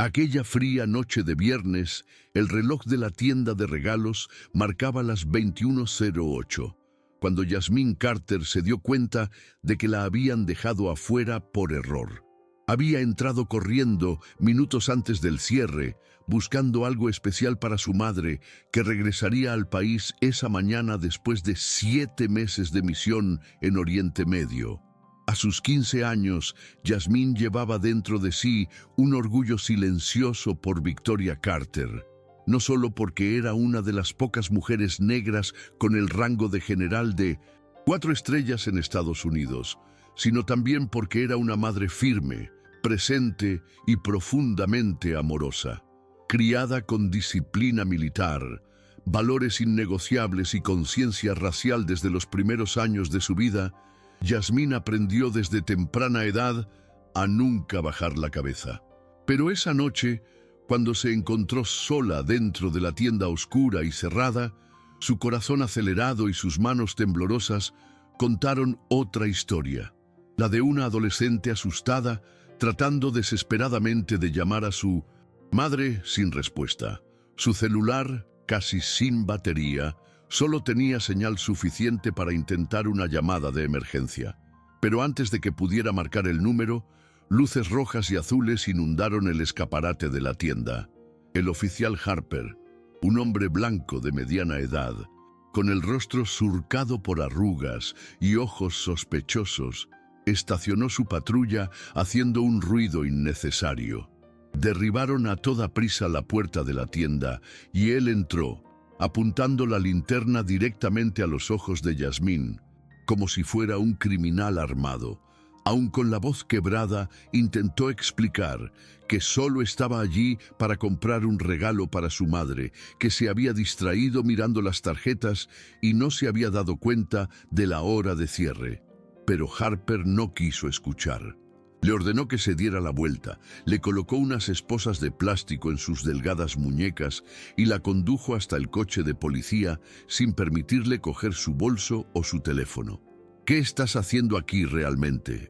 Aquella fría noche de viernes, el reloj de la tienda de regalos marcaba las 21:08, cuando Jasmine Carter se dio cuenta de que la habían dejado afuera por error. Había entrado corriendo minutos antes del cierre, buscando algo especial para su madre, que regresaría al país esa mañana después de 7 meses de misión en Oriente Medio. A sus 15 años, Jasmine llevaba dentro de sí un orgullo silencioso por Victoria Carter, no solo porque era una de las pocas mujeres negras con el rango de general de 4 estrellas en Estados Unidos, sino también porque era una madre firme, presente y profundamente amorosa. Criada con disciplina militar, valores innegociables y conciencia racial desde los primeros años de su vida, Jasmine aprendió desde temprana edad a nunca bajar la cabeza. Pero esa noche, cuando se encontró sola dentro de la tienda oscura y cerrada, su corazón acelerado y sus manos temblorosas contaron otra historia, la de una adolescente asustada tratando desesperadamente de llamar a su madre sin respuesta. Su celular, casi sin batería, solo tenía señal suficiente para intentar una llamada de emergencia. Pero antes de que pudiera marcar el número, luces rojas y azules inundaron el escaparate de la tienda. El oficial Harper, un hombre blanco de mediana edad, con el rostro surcado por arrugas y ojos sospechosos, estacionó su patrulla haciendo un ruido innecesario. Derribaron a toda prisa la puerta de la tienda y él entró, apuntando la linterna directamente a los ojos de Jasmine, como si fuera un criminal armado. Aun con la voz quebrada, intentó explicar que solo estaba allí para comprar un regalo para su madre, que se había distraído mirando las tarjetas y no se había dado cuenta de la hora de cierre. Pero Harper no quiso escuchar. Le ordenó que se diera la vuelta, le colocó unas esposas de plástico en sus delgadas muñecas y la condujo hasta el coche de policía sin permitirle coger su bolso o su teléfono. «¿Qué estás haciendo aquí realmente,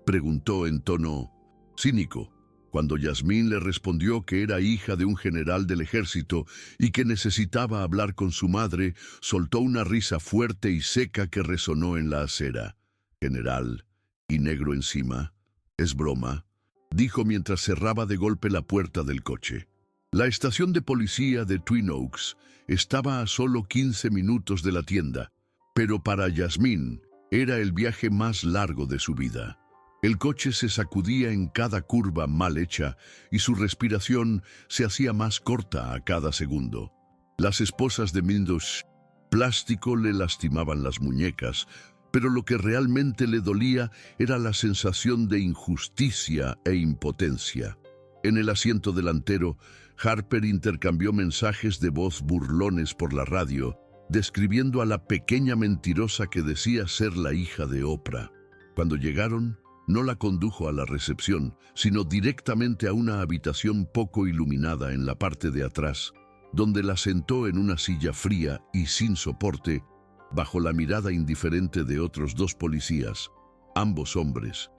preguntó en tono cínico, cuando Jasmine le respondió que era hija de un general del ejército y que necesitaba hablar con su madre. Soltó una risa fuerte y seca que resonó en la acera. «General, y negro encima. «Es broma», dijo mientras cerraba de golpe la puerta del coche. La estación de policía de Twin Oaks estaba a solo 15 minutos de la tienda, pero para Jasmine era el viaje más largo de su vida. El coche se sacudía en cada curva mal hecha y su respiración se hacía más corta a cada segundo. Las esposas de Windows plástico le lastimaban las muñecas, pero lo que realmente le dolía era la sensación de injusticia e impotencia. En el asiento delantero, Harper intercambió mensajes de voz burlones por la radio, describiendo a la pequeña mentirosa que decía ser la hija de Oprah. Cuando llegaron, no la condujo a la recepción, sino directamente a una habitación poco iluminada en la parte de atrás, donde la sentó en una silla fría y sin soporte, bajo la mirada indiferente de otros 2 policías, ambos hombres,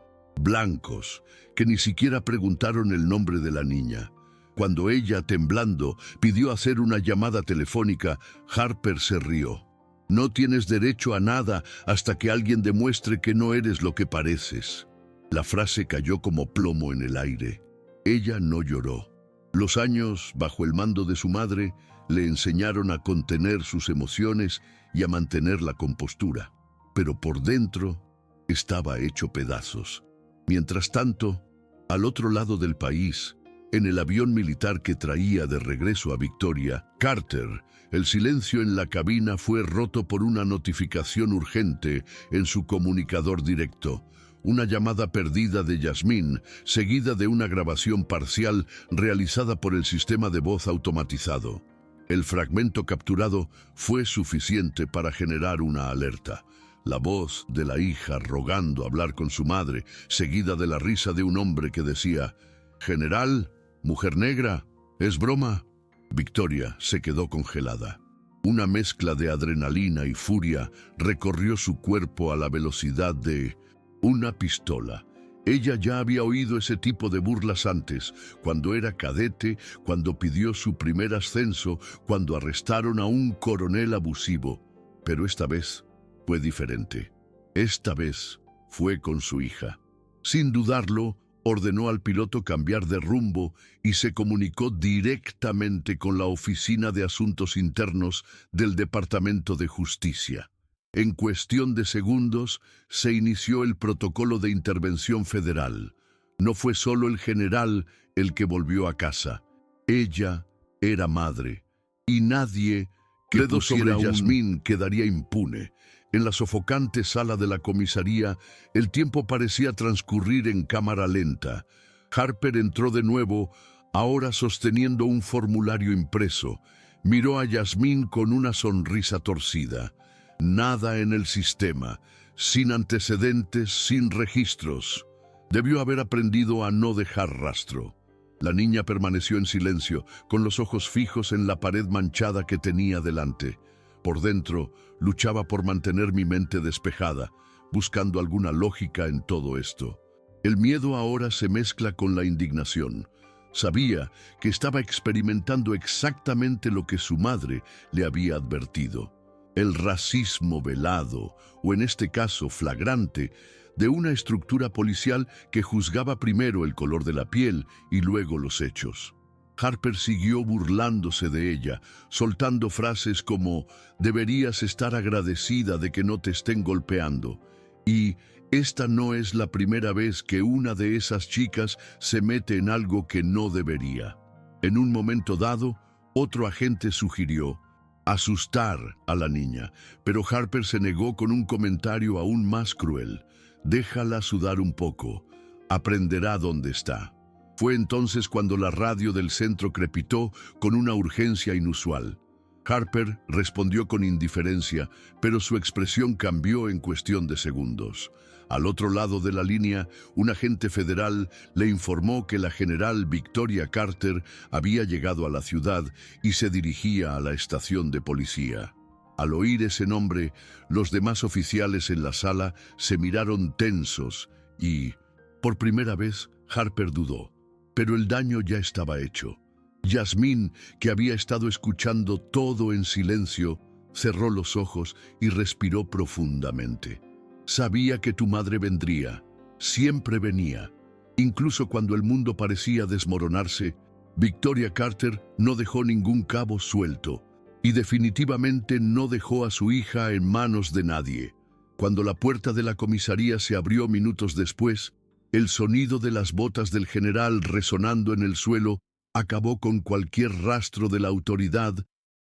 blancos, que ni siquiera preguntaron el nombre de la niña. Cuando ella, temblando, pidió hacer una llamada telefónica, Harper se rió. «No tienes derecho a nada hasta que alguien demuestre que no eres lo que pareces». La frase cayó como plomo en el aire. Ella no lloró. Los años, bajo el mando de su madre, le enseñaron a contener sus emociones y a mantener la compostura, pero por dentro estaba hecho pedazos. Mientras tanto, al otro lado del país, en el avión militar que traía de regreso a Victoria Carter, el silencio en la cabina fue roto por una notificación urgente en su comunicador directo. Una llamada perdida de Jasmine, seguida de una grabación parcial realizada por el sistema de voz automatizado. El fragmento capturado fue suficiente para generar una alerta. La voz de la hija rogando hablar con su madre, seguida de la risa de un hombre que decía: «General, mujer negra, ¿es broma?». Victoria se quedó congelada. Una mezcla de adrenalina y furia recorrió su cuerpo a la velocidad de una pistola. Ella ya había oído ese tipo de burlas antes, cuando era cadete, cuando pidió su primer ascenso, cuando arrestaron a un coronel abusivo. Pero esta vez fue diferente. Esta vez fue con su hija. Sin dudarlo, ordenó al piloto cambiar de rumbo y se comunicó directamente con la Oficina de Asuntos Internos del Departamento de Justicia. En cuestión de segundos, se inició el protocolo de intervención federal. No fue solo el general el que volvió a casa. Ella era madre, y nadie que pusiera a Yasmín quedaría impune. En la sofocante sala de la comisaría, el tiempo parecía transcurrir en cámara lenta. Harper entró de nuevo, ahora sosteniendo un formulario impreso. Miró a Yasmín con una sonrisa torcida. Nada en el sistema, sin antecedentes, sin registros. Debió haber aprendido a no dejar rastro. La niña permaneció en silencio, con los ojos fijos en la pared manchada que tenía delante. Por dentro, luchaba por mantener mi mente despejada, buscando alguna lógica en todo esto. El miedo ahora se mezcla con la indignación. Sabía que estaba experimentando exactamente lo que su madre le había advertido. El racismo velado, o en este caso flagrante, de una estructura policial que juzgaba primero el color de la piel y luego los hechos. Harper siguió burlándose de ella, soltando frases como «deberías estar agradecida de que no te estén golpeando» y «esta no es la primera vez que una de esas chicas se mete en algo que no debería». En un momento dado, otro agente sugirió asustar a la niña, pero Harper se negó con un comentario aún más cruel. «Déjala sudar un poco, aprenderá dónde está». Fue entonces cuando la radio del centro crepitó con una urgencia inusual. Harper respondió con indiferencia, pero su expresión cambió en cuestión de segundos. Al otro lado de la línea, un agente federal le informó que la general Victoria Carter había llegado a la ciudad y se dirigía a la estación de policía. Al oír ese nombre, los demás oficiales en la sala se miraron tensos y, por primera vez, Harper dudó. Pero el daño ya estaba hecho. Yasmín, que había estado escuchando todo en silencio, cerró los ojos y respiró profundamente. Sabía que tu madre vendría, siempre venía. Incluso cuando el mundo parecía desmoronarse, Victoria Carter no dejó ningún cabo suelto y definitivamente no dejó a su hija en manos de nadie. Cuando la puerta de la comisaría se abrió minutos después, el sonido de las botas del general resonando en el suelo acabó con cualquier rastro de la autoridad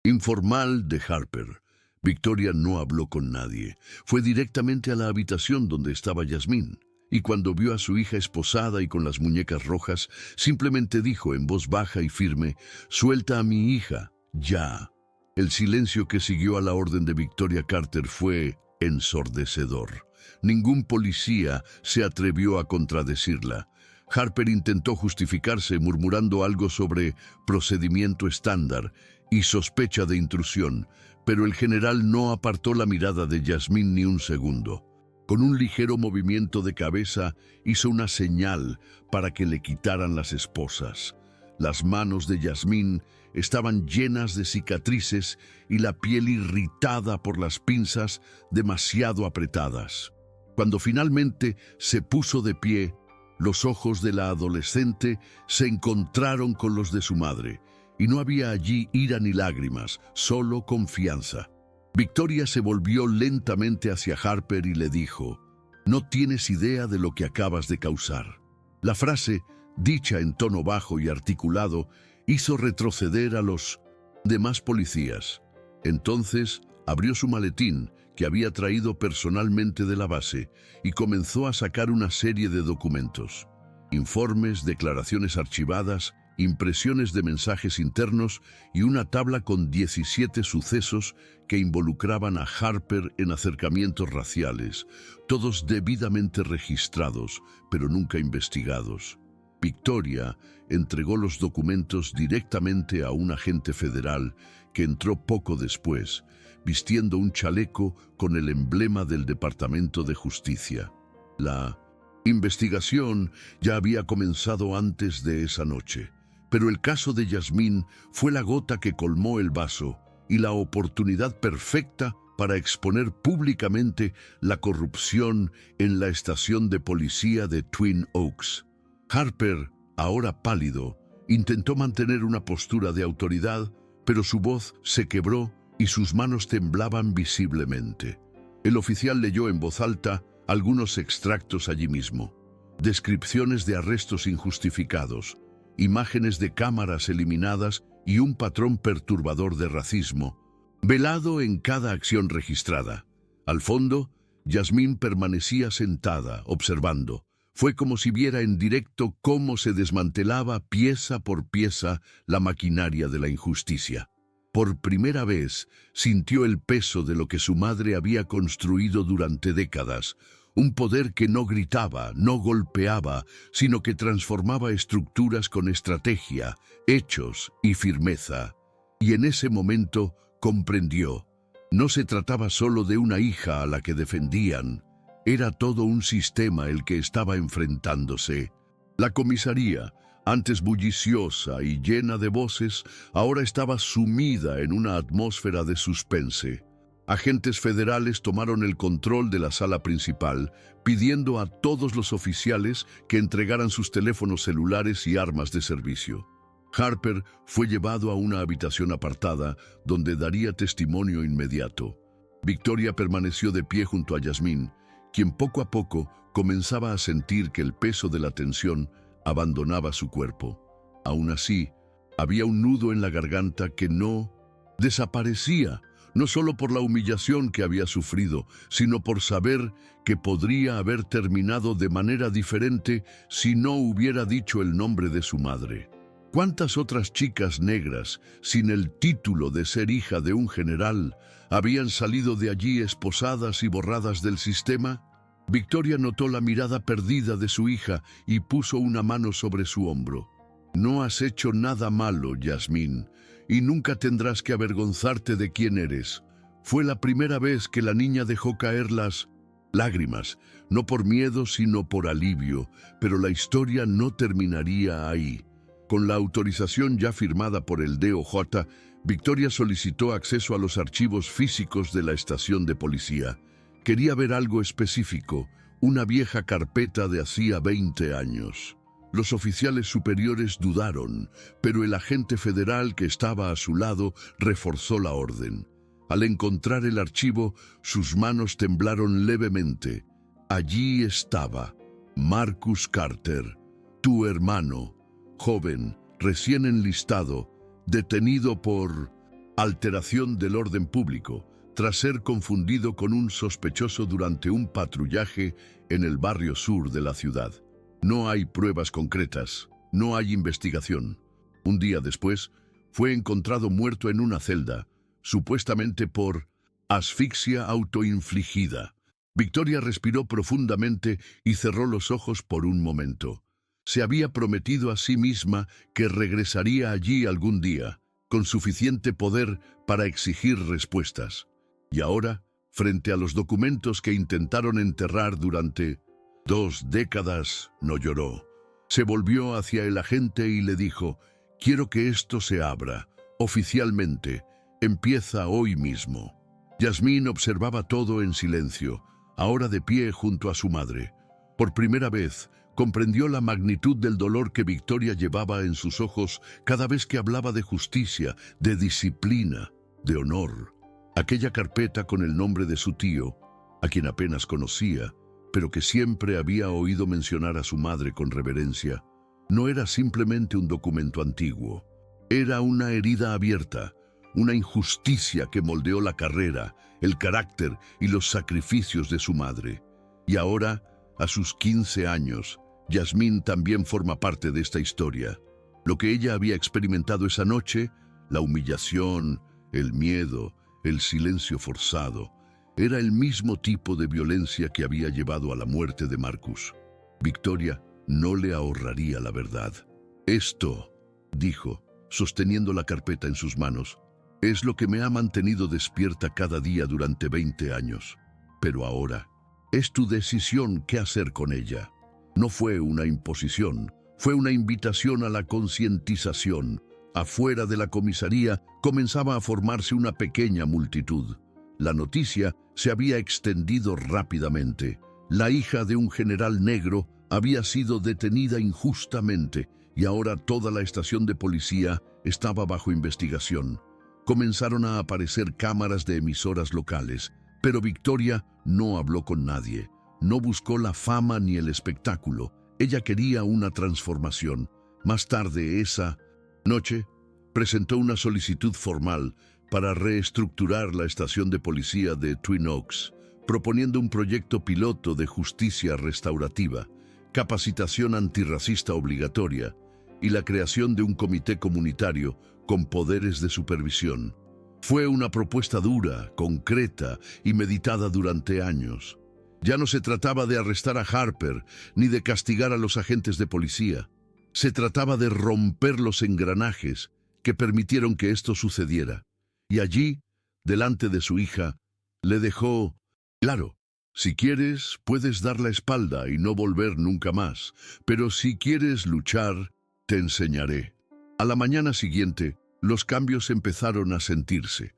informal de Harper. Victoria no habló con nadie. Fue directamente a la habitación donde estaba Yasmín. Y cuando vio a su hija esposada y con las muñecas rojas, simplemente dijo en voz baja y firme, «Suelta a mi hija, ya». El silencio que siguió a la orden de Victoria Carter fue ensordecedor. Ningún policía se atrevió a contradecirla. Harper intentó justificarse murmurando algo sobre procedimiento estándar y sospecha de intrusión, pero el general no apartó la mirada de Yasmín ni un segundo. Con un ligero movimiento de cabeza hizo una señal para que le quitaran las esposas. Las manos de Yasmín estaban llenas de cicatrices y la piel irritada por las pinzas demasiado apretadas. Cuando finalmente se puso de pie, los ojos de la adolescente se encontraron con los de su madre, y no había allí ira ni lágrimas, solo confianza. Victoria se volvió lentamente hacia Harper y le dijo, «No tienes idea de lo que acabas de causar». La frase, dicha en tono bajo y articulado, hizo retroceder a los demás policías. Entonces abrió su maletín, que había traído personalmente de la base, y comenzó a sacar una serie de documentos. Informes, declaraciones archivadas, impresiones de mensajes internos y una tabla con 17 sucesos que involucraban a Harper en acercamientos raciales, todos debidamente registrados, pero nunca investigados. Victoria entregó los documentos directamente a un agente federal que entró poco después, vistiendo un chaleco con el emblema del Departamento de Justicia. La investigación ya había comenzado antes de esa noche, pero el caso de Yasmín fue la gota que colmó el vaso y la oportunidad perfecta para exponer públicamente la corrupción en la estación de policía de Twin Oaks. Harper, ahora pálido, intentó mantener una postura de autoridad, pero su voz se quebró y sus manos temblaban visiblemente. El oficial leyó en voz alta algunos extractos allí mismo. Descripciones de arrestos injustificados, imágenes de cámaras eliminadas y un patrón perturbador de racismo, velado en cada acción registrada. Al fondo, Yasmín permanecía sentada, observando. Fue como si viera en directo cómo se desmantelaba pieza por pieza la maquinaria de la injusticia. Por primera vez sintió el peso de lo que su madre había construido durante décadas, un poder que no gritaba, no golpeaba, sino que transformaba estructuras con estrategia, hechos y firmeza. Y en ese momento comprendió. No se trataba solo de una hija a la que defendían. Era todo un sistema el que estaba enfrentándose. La comisaría, antes bulliciosa y llena de voces, ahora estaba sumida en una atmósfera de suspense. Agentes federales tomaron el control de la sala principal, pidiendo a todos los oficiales que entregaran sus teléfonos celulares y armas de servicio. Harper fue llevado a una habitación apartada donde daría testimonio inmediato. Victoria permaneció de pie junto a Yasmín, quien poco a poco comenzaba a sentir que el peso de la tensión abandonaba su cuerpo. Aún así, había un nudo en la garganta que no desaparecía, no solo por la humillación que había sufrido, sino por saber que podría haber terminado de manera diferente si no hubiera dicho el nombre de su madre. ¿Cuántas otras chicas negras, sin el título de ser hija de un general, habían salido de allí esposadas y borradas del sistema? Victoria notó la mirada perdida de su hija y puso una mano sobre su hombro. No has hecho nada malo, Yasmín, y nunca tendrás que avergonzarte de quién eres. Fue la primera vez que la niña dejó caer las lágrimas, no por miedo sino por alivio, pero la historia no terminaría ahí. Con la autorización ya firmada por el DOJ, Victoria solicitó acceso a los archivos físicos de la estación de policía. Quería ver algo específico, una vieja carpeta de hacía 20 años. Los oficiales superiores dudaron, pero el agente federal que estaba a su lado reforzó la orden. Al encontrar el archivo, sus manos temblaron levemente. Allí estaba, Marcus Carter, tu hermano, joven, recién enlistado, detenido por alteración del orden público, tras ser confundido con un sospechoso durante un patrullaje en el barrio sur de la ciudad. No hay pruebas concretas, no hay investigación. Un día después, fue encontrado muerto en una celda, supuestamente por asfixia autoinfligida. Victoria respiró profundamente y cerró los ojos por un momento. Se había prometido a sí misma que regresaría allí algún día, con suficiente poder para exigir respuestas. Y ahora, frente a los documentos que intentaron enterrar durante 2 décadas, no lloró. Se volvió hacia el agente y le dijo: «Quiero que esto se abra, oficialmente. Empieza hoy mismo». Yasmín observaba todo en silencio, ahora de pie junto a su madre. Por primera vez, comprendió la magnitud del dolor que Victoria llevaba en sus ojos cada vez que hablaba de justicia, de disciplina, de honor. Aquella carpeta con el nombre de su tío, a quien apenas conocía, pero que siempre había oído mencionar a su madre con reverencia, no era simplemente un documento antiguo. Era una herida abierta, una injusticia que moldeó la carrera, el carácter y los sacrificios de su madre. Y ahora, a sus 15 años, Yasmín también forma parte de esta historia. Lo que ella había experimentado esa noche, la humillación, el miedo, el silencio forzado, era el mismo tipo de violencia que había llevado a la muerte de Marcus. Victoria no le ahorraría la verdad. «Esto», dijo, sosteniendo la carpeta en sus manos, «es lo que me ha mantenido despierta cada día durante 20 años. Pero ahora, es tu decisión qué hacer con ella». No fue una imposición, fue una invitación a la concientización. Afuera de la comisaría comenzaba a formarse una pequeña multitud. La noticia se había extendido rápidamente. La hija de un general negro había sido detenida injustamente y ahora toda la estación de policía estaba bajo investigación. Comenzaron a aparecer cámaras de emisoras locales, pero Victoria no habló con nadie. No buscó la fama ni el espectáculo. Ella quería una transformación. Más tarde esa noche, presentó una solicitud formal para reestructurar la estación de policía de Twin Oaks, proponiendo un proyecto piloto de justicia restaurativa, capacitación antirracista obligatoria y la creación de un comité comunitario con poderes de supervisión. Fue una propuesta dura, concreta y meditada durante años. Ya no se trataba de arrestar a Harper ni de castigar a los agentes de policía. Se trataba de romper los engranajes que permitieron que esto sucediera. Y allí, delante de su hija, le dejó claro: si quieres, puedes dar la espalda y no volver nunca más, pero si quieres luchar, te enseñaré. A la mañana siguiente, los cambios empezaron a sentirse.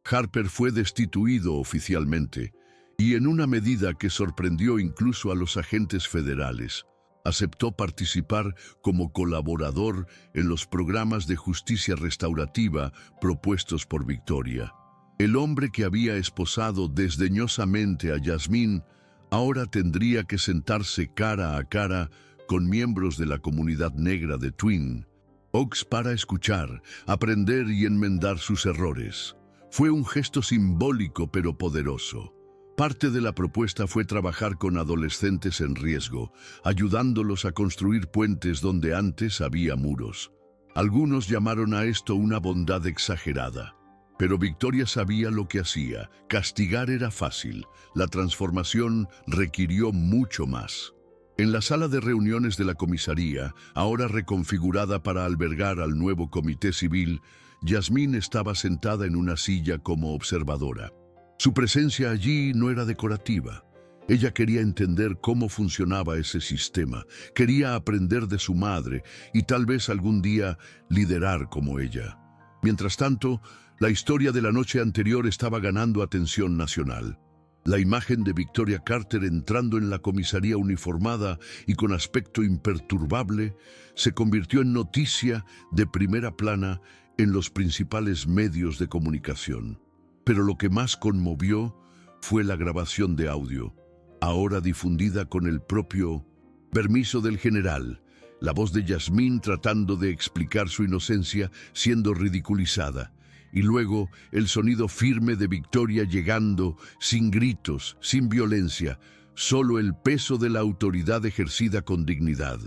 Harper fue destituido oficialmente, y en una medida que sorprendió incluso a los agentes federales, aceptó participar como colaborador en los programas de justicia restaurativa propuestos por Victoria. El hombre que había esposado desdeñosamente a Yasmín ahora tendría que sentarse cara a cara con miembros de la comunidad negra de Twin Oaks para escuchar, aprender y enmendar sus errores. Fue un gesto simbólico pero poderoso. Parte de la propuesta fue trabajar con adolescentes en riesgo, ayudándolos a construir puentes donde antes había muros. Algunos llamaron a esto una bondad exagerada. Pero Victoria sabía lo que hacía. Castigar era fácil. La transformación requirió mucho más. En la sala de reuniones de la comisaría, ahora reconfigurada para albergar al nuevo comité civil, Yasmín estaba sentada en una silla como observadora. Su presencia allí no era decorativa. Ella quería entender cómo funcionaba ese sistema, quería aprender de su madre y tal vez algún día liderar como ella. Mientras tanto, la historia de la noche anterior estaba ganando atención nacional. La imagen de Victoria Carter entrando en la comisaría uniformada y con aspecto imperturbable se convirtió en noticia de primera plana en los principales medios de comunicación. Pero lo que más conmovió fue la grabación de audio, ahora difundida con el propio permiso del general, la voz de Yasmín tratando de explicar su inocencia siendo ridiculizada, y luego el sonido firme de Victoria llegando, sin gritos, sin violencia, solo el peso de la autoridad ejercida con dignidad.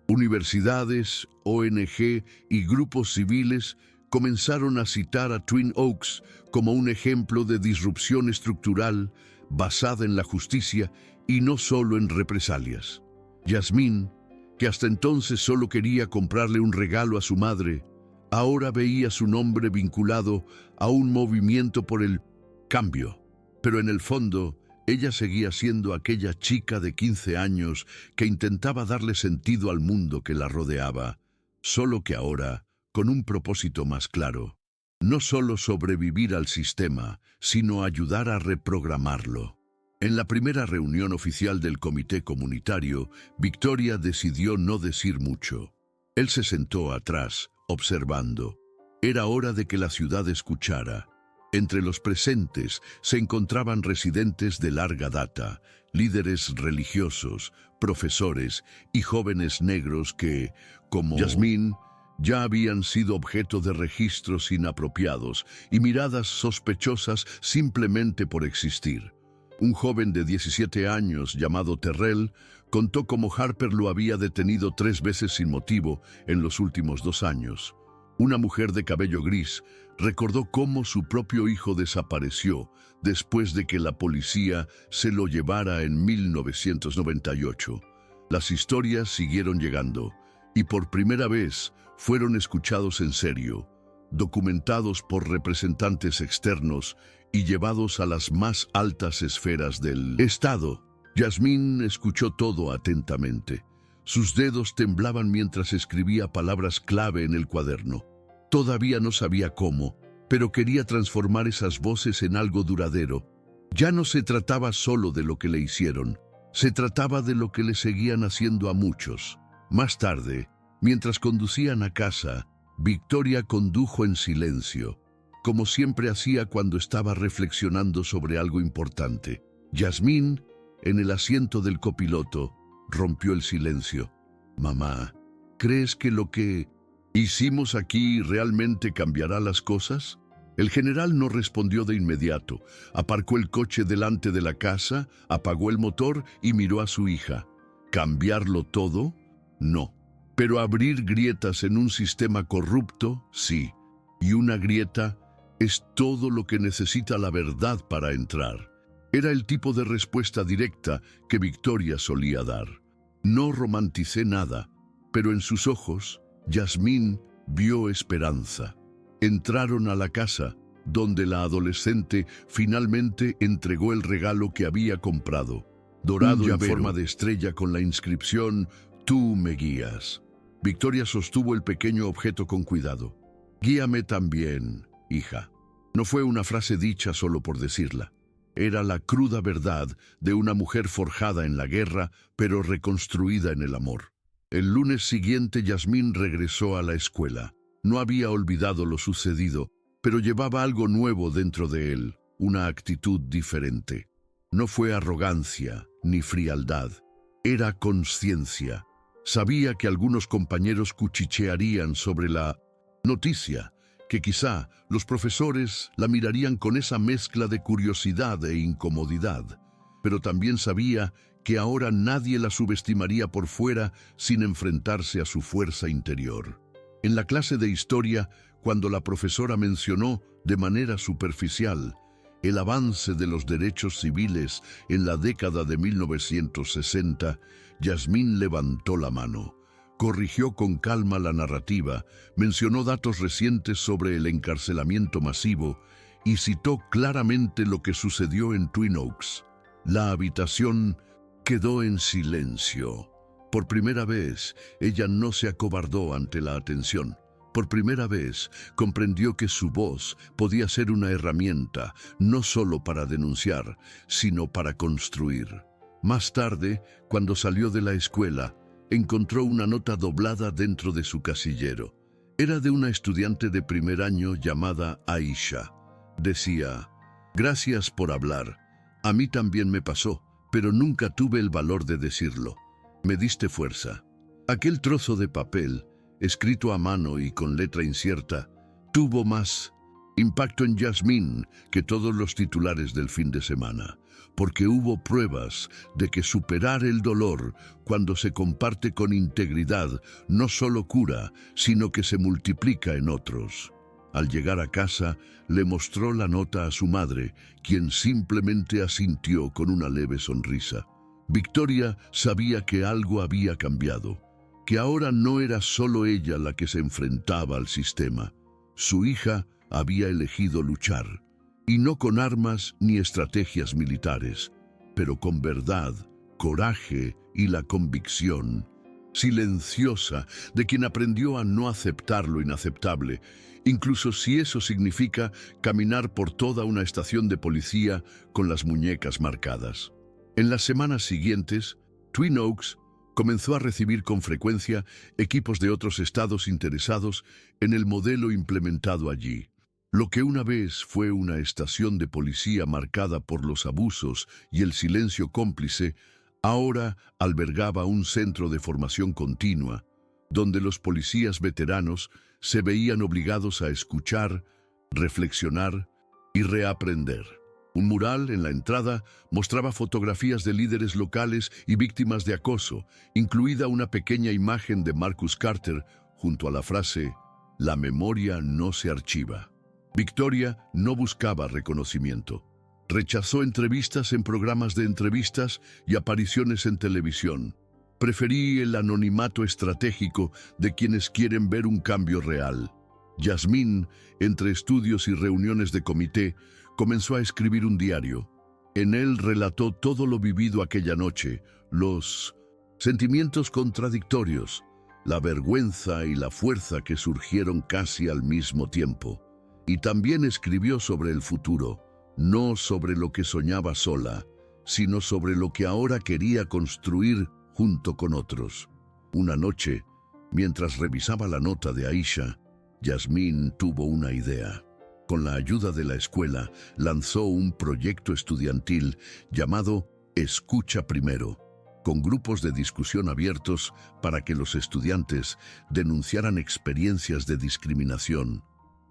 Universidades, ONG y grupos civiles comenzaron a citar a Twin Oaks como un ejemplo de disrupción estructural basada en la justicia y no solo en represalias. Yasmín, que hasta entonces solo quería comprarle un regalo a su madre, ahora veía su nombre vinculado a un movimiento por el cambio. Pero en el fondo, ella seguía siendo aquella chica de 15 años que intentaba darle sentido al mundo que la rodeaba, solo que ahora con un propósito más claro: no solo sobrevivir al sistema, sino ayudar a reprogramarlo. En la primera reunión oficial del comité comunitario, Victoria decidió no decir mucho. Él se sentó atrás, observando. Era hora de que la ciudad escuchara. Entre los presentes se encontraban residentes de larga data, líderes religiosos, profesores y jóvenes negros que, como Yasmín, ya habían sido objeto de registros inapropiados y miradas sospechosas simplemente por existir. Un joven de 17 años llamado Terrell contó cómo Harper lo había detenido 3 veces sin motivo en los últimos 2 años. Una mujer de cabello gris recordó cómo su propio hijo desapareció después de que la policía se lo llevara en 1998. Las historias siguieron llegando y por primera vez fueron escuchados en serio, documentados por representantes externos y llevados a las más altas esferas del Estado. Yasmín escuchó todo atentamente. Sus dedos temblaban mientras escribía palabras clave en el cuaderno. Todavía no sabía cómo, pero quería transformar esas voces en algo duradero. Ya no se trataba solo de lo que le hicieron, se trataba de lo que le seguían haciendo a muchos. Más tarde, mientras conducían a casa, Victoria condujo en silencio, como siempre hacía cuando estaba reflexionando sobre algo importante. Yasmín, en el asiento del copiloto, rompió el silencio. «Mamá, ¿crees que lo que hicimos aquí realmente cambiará las cosas?» El general no respondió de inmediato. Aparcó el coche delante de la casa, apagó el motor y miró a su hija. ¿Cambiarlo todo? No. Pero abrir grietas en un sistema corrupto, sí. Y una grieta es todo lo que necesita la verdad para entrar. Era el tipo de respuesta directa que Victoria solía dar. No romanticé nada, pero en sus ojos, Yasmín vio esperanza. Entraron a la casa, donde la adolescente finalmente entregó el regalo que había comprado, dorado en forma de estrella con la inscripción «Tú me guías». Victoria sostuvo el pequeño objeto con cuidado. «Guíame también, hija». No fue una frase dicha solo por decirla. Era la cruda verdad de una mujer forjada en la guerra, pero reconstruida en el amor. El lunes siguiente Yasmín regresó a la escuela. No había olvidado lo sucedido, pero llevaba algo nuevo dentro de él, una actitud diferente. No fue arrogancia ni frialdad, era conciencia. Sabía que algunos compañeros cuchichearían sobre la noticia, que quizá los profesores la mirarían con esa mezcla de curiosidad e incomodidad, pero también sabía que ahora nadie la subestimaría por fuera sin enfrentarse a su fuerza interior. En la clase de historia, cuando la profesora mencionó de manera superficial el avance de los derechos civiles en la década de 1960, Yasmín levantó la mano. Corrigió con calma la narrativa, mencionó datos recientes sobre el encarcelamiento masivo y citó claramente lo que sucedió en Twin Oaks. La habitación quedó en silencio. Por primera vez, ella no se acobardó ante la atención. Por primera vez, comprendió que su voz podía ser una herramienta, no solo para denunciar, sino para construir. Más tarde, cuando salió de la escuela, encontró una nota doblada dentro de su casillero. Era de una estudiante de primer año llamada Aisha. Decía: «Gracias por hablar. A mí también me pasó, pero nunca tuve el valor de decirlo. Me diste fuerza». Aquel trozo de papel, escrito a mano y con letra incierta, tuvo más impacto en Yasmín que todos los titulares del fin de semana, porque hubo pruebas de que superar el dolor, cuando se comparte con integridad, no solo cura, sino que se multiplica en otros. Al llegar a casa, le mostró la nota a su madre, quien simplemente asintió con una leve sonrisa. Victoria sabía que algo había cambiado, que ahora no era solo ella la que se enfrentaba al sistema. Su hija había elegido luchar, y no con armas ni estrategias militares, pero con verdad, coraje y la convicción silenciosa de quien aprendió a no aceptar lo inaceptable, incluso si eso significa caminar por toda una estación de policía con las muñecas marcadas. En las semanas siguientes, Twin Oaks comenzó a recibir con frecuencia equipos de otros estados interesados en el modelo implementado allí. Lo que una vez fue una estación de policía marcada por los abusos y el silencio cómplice, ahora albergaba un centro de formación continua, donde los policías veteranos se veían obligados a escuchar, reflexionar y reaprender. Un mural en la entrada mostraba fotografías de líderes locales y víctimas de acoso, incluida una pequeña imagen de Marcus Carter junto a la frase «La memoria no se archiva». Victoria no buscaba reconocimiento. Rechazó entrevistas en programas de entrevistas y apariciones en televisión. Preferí el anonimato estratégico de quienes quieren ver un cambio real. Yasmín, entre estudios y reuniones de comité, comenzó a escribir un diario. En él relató todo lo vivido aquella noche, los Sentimientos contradictorios, la vergüenza y la fuerza que surgieron casi al mismo tiempo. Y también escribió sobre el futuro, no sobre lo que soñaba sola, sino sobre lo que ahora quería construir junto con otros. Una noche, mientras revisaba la nota de Aisha, Yasmín tuvo una idea. Con la ayuda de la escuela, lanzó un proyecto estudiantil llamado Escucha Primero, con grupos de discusión abiertos para que los estudiantes denunciaran experiencias de discriminación,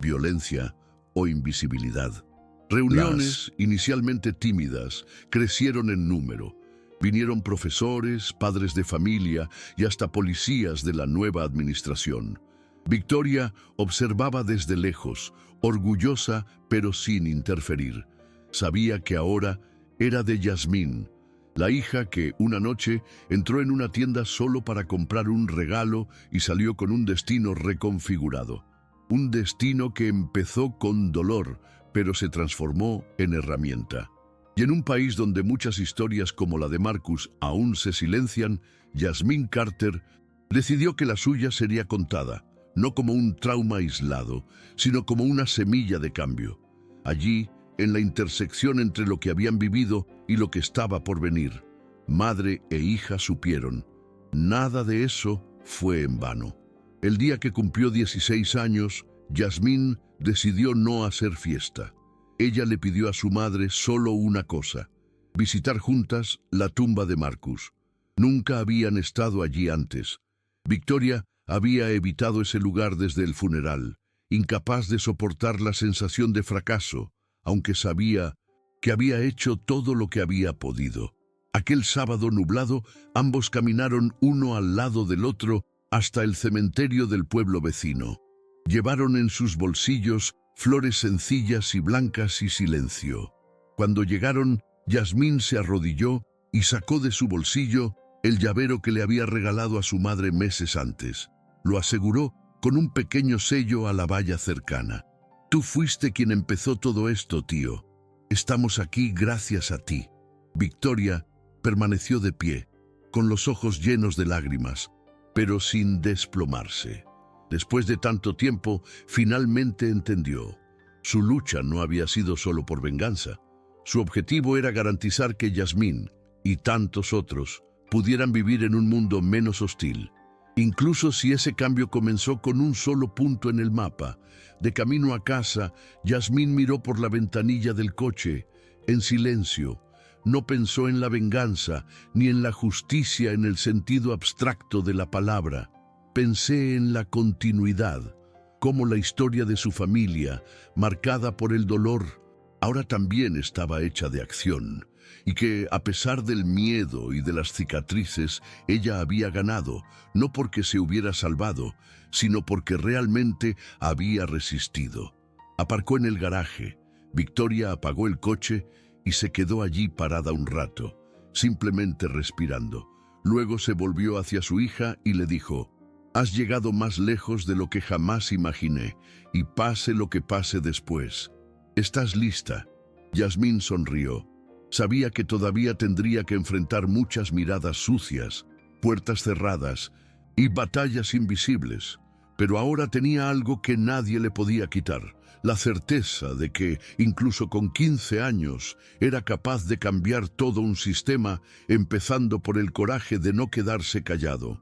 violencia o invisibilidad. Reuniones, inicialmente tímidas, crecieron en número. Vinieron profesores, padres de familia y hasta policías de la nueva administración. Victoria observaba desde lejos, orgullosa pero sin interferir. Sabía que ahora era de Yasmín, la hija que una noche entró en una tienda solo para comprar un regalo y salió con un destino reconfigurado. Un destino que empezó con dolor, pero se transformó en herramienta. Y en un país donde muchas historias como la de Marcus aún se silencian, Yasmín Carter decidió que la suya sería contada, no como un trauma aislado, sino como una semilla de cambio. Allí, en la intersección entre lo que habían vivido y lo que estaba por venir, madre e hija supieron, nada de eso fue en vano. El día que cumplió 16 años, Yasmín decidió no hacer fiesta. Ella le pidió a su madre solo una cosa: visitar juntas la tumba de Marcus. Nunca habían estado allí antes. Victoria había evitado ese lugar desde el funeral, incapaz de soportar la sensación de fracaso, aunque sabía que había hecho todo lo que había podido. Aquel sábado nublado, ambos caminaron uno al lado del otro hasta el cementerio del pueblo vecino. Llevaron en sus bolsillos flores sencillas y blancas y silencio. Cuando llegaron, Yasmín se arrodilló y sacó de su bolsillo el llavero que le había regalado a su madre meses antes. Lo aseguró con un pequeño sello a la valla cercana. Tú fuiste quien empezó todo esto, tío. Estamos aquí gracias a ti. Victoria permaneció de pie, con los ojos llenos de lágrimas, pero sin desplomarse. Después de tanto tiempo, finalmente entendió. Su lucha no había sido solo por venganza. Su objetivo era garantizar que Yasmín y tantos otros pudieran vivir en un mundo menos hostil. Incluso si ese cambio comenzó con un solo punto en el mapa. De camino a casa, Yasmín miró por la ventanilla del coche, en silencio. No pensó en la venganza, ni en la justicia en el sentido abstracto de la palabra. Pensé en la continuidad, cómo la historia de su familia, marcada por el dolor, ahora también estaba hecha de acción, y que, a pesar del miedo y de las cicatrices, ella había ganado, no porque se hubiera salvado, sino porque realmente había resistido. Aparcó en el garaje. Victoria apagó el coche y se quedó allí parada un rato, simplemente respirando. Luego se volvió hacia su hija y le dijo: «Has llegado más lejos de lo que jamás imaginé, y pase lo que pase después. ¿Estás lista?» Yasmín sonrió. Sabía que todavía tendría que enfrentar muchas miradas sucias, puertas cerradas y batallas invisibles, pero ahora tenía algo que nadie le podía quitar: la certeza de que, incluso con 15 años, era capaz de cambiar todo un sistema, empezando por el coraje de no quedarse callado.